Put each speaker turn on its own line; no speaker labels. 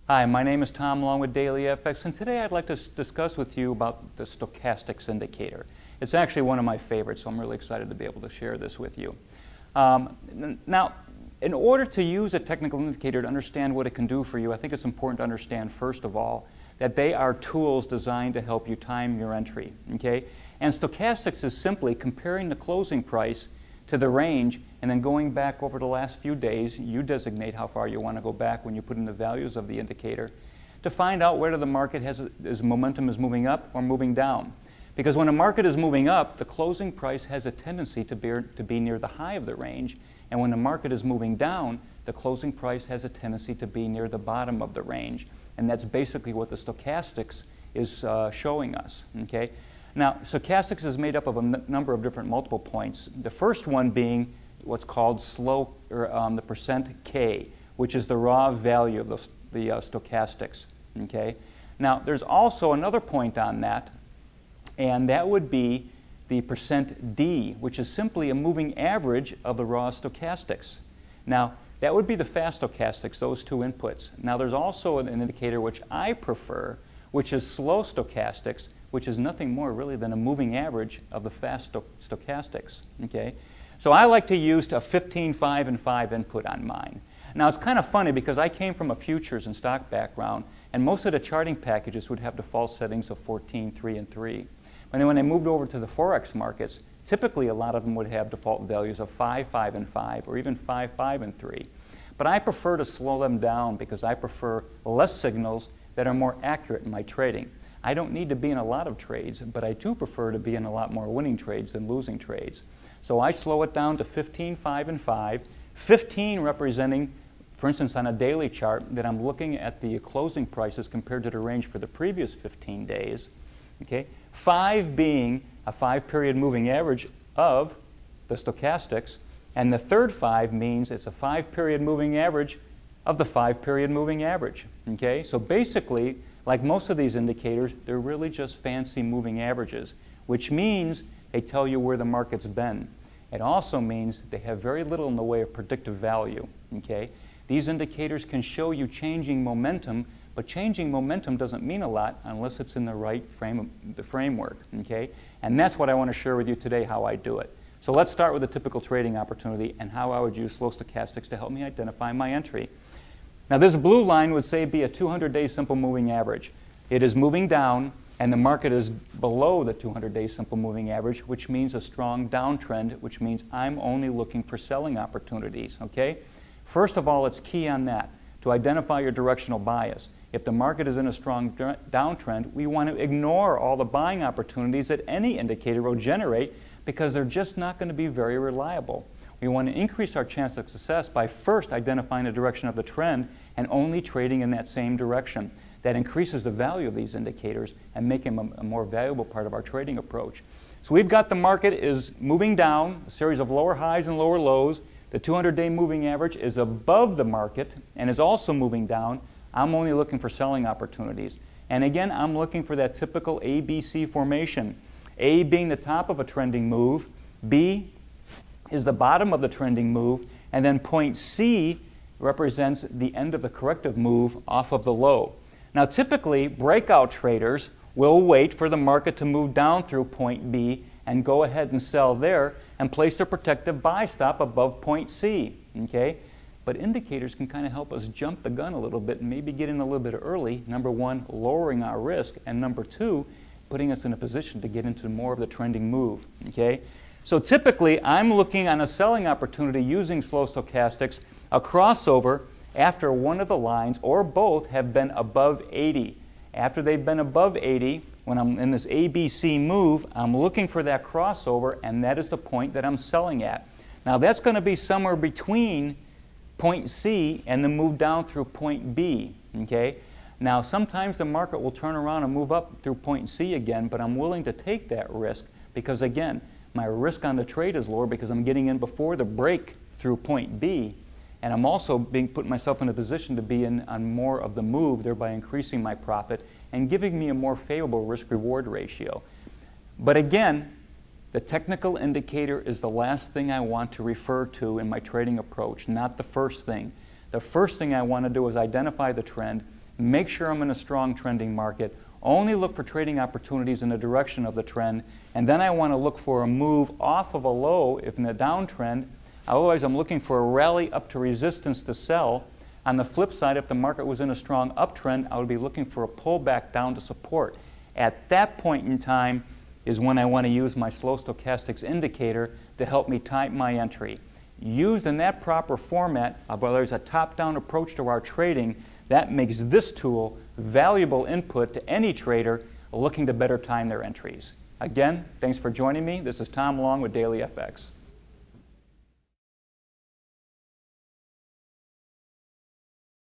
Hi, my name is Tom along with Daily FX, and today I'd like to discuss with you about the stochastics indicator. It's actually one of my favorites, so I'm really excited to be able to share this with you. Now, in order to use a technical indicator to understand what it can do for you, I think it's important to understand, first of all, that they are tools designed to help you time your entry. Okay? And stochastics is simply comparing the closing price to the range and then going back over the last few days. You designate how far you want to go back when you put in the values of the indicator to find out whether the market momentum is moving up or moving down. Because when a market is moving up, the closing price has a tendency to be near the high of the range. And when the market is moving down, the closing price has a tendency to be near the bottom of the range. And that's basically what the stochastics is showing us. Okay? Now, stochastics is made up of a number of different multiple points. The first one being what's called the percent K, which is the raw value of the stochastics. Okay? Now, there's also another point on that, and that would be the percent D, which is simply a moving average of the raw stochastics. Now, that would be the fast stochastics, those two inputs. Now, there's also an indicator which I prefer, which is slow stochastics, which is nothing more really than a moving average of the fast stochastics. Okay? So I like to use a 15, 5, and 5 input on mine. Now, it's kind of funny because I came from a futures and stock background, and most of the charting packages would have default settings of 14, 3, and 3. And then when I moved over to the Forex markets, typically a lot of them would have default values of 5, 5, and 5, or even 5, 5, and 3. But I prefer to slow them down because I prefer less signals that are more accurate in my trading. I don't need to be in a lot of trades, but I do prefer to be in a lot more winning trades than losing trades. So I slow it down to 15, 5, and 5, 15 representing, for instance, on a daily chart, that I'm looking at the closing prices compared to the range for the previous 15 days. Okay? 5 being a 5-period moving average of the stochastics, and the third 5 means it's a 5-period moving average of the 5-period moving average. Okay? So basically, like most of these indicators, they're really just fancy moving averages, which means they tell you where the market's been. It also means they have very little in the way of predictive value. Okay? These indicators can show you changing momentum, but changing momentum doesn't mean a lot unless it's in the right framework. Okay? And that's what I want to share with you today, how I do it. So let's start with a typical trading opportunity and how I would use slow stochastics to help me identify my entry. Now, this blue line would say be a 200-day simple moving average. It is moving down, and the market is below the 200-day simple moving average, which means a strong downtrend, which means I'm only looking for selling opportunities. Okay? First of all, it's key on that to identify your directional bias. If the market is in a strong downtrend, we want to ignore all the buying opportunities that any indicator will generate because they're just not going to be very reliable. We want to increase our chance of success by first identifying the direction of the trend and only trading in that same direction. That increases the value of these indicators and make them a more valuable part of our trading approach. So we've got the market is moving down, a series of lower highs and lower lows. The 200-day moving average is above the market and is also moving down. I'm only looking for selling opportunities. And again, I'm looking for that typical ABC formation. A being the top of a trending move, B is the bottom of the trending move, and then point C represents the end of the corrective move off of the low. Now, typically, breakout traders will wait for the market to move down through point B and go ahead and sell there and place their protective buy stop above point C. Okay? But indicators can kind of help us jump the gun a little bit and maybe get in a little bit early. Number one, lowering our risk, and number two, putting us in a position to get into more of the trending move. Okay? So typically, I'm looking on a selling opportunity using slow stochastics, a crossover after one of the lines or both have been above 80. After they've been above 80, when I'm in this ABC move, I'm looking for that crossover, and that is the point that I'm selling at. Now, that's going to be somewhere between point C and the move down through point B. Okay? Now, sometimes the market will turn around and move up through point C again, but I'm willing to take that risk because, again, my risk on the trade is lower because I'm getting in before the break through point B, and I'm also putting myself in a position to be in on more of the move, thereby increasing my profit and giving me a more favorable risk-reward ratio. But again, the technical indicator is the last thing I want to refer to in my trading approach, not the first thing. The first thing I want to do is identify the trend, make sure I'm in a strong trending market, only look for trading opportunities in the direction of the trend, and then I want to look for a move off of a low if in a downtrend. Otherwise, I'm looking for a rally up to resistance to sell. On the flip side, if the market was in a strong uptrend, I would be looking for a pullback down to support. At that point in time is when I want to use my slow stochastics indicator to help me time my entry. Used in that proper format, whether there's a top-down approach to our trading, that makes this tool valuable input to any trader looking to better time their entries. Again, thanks for joining me. This is Tom Long with Daily FX.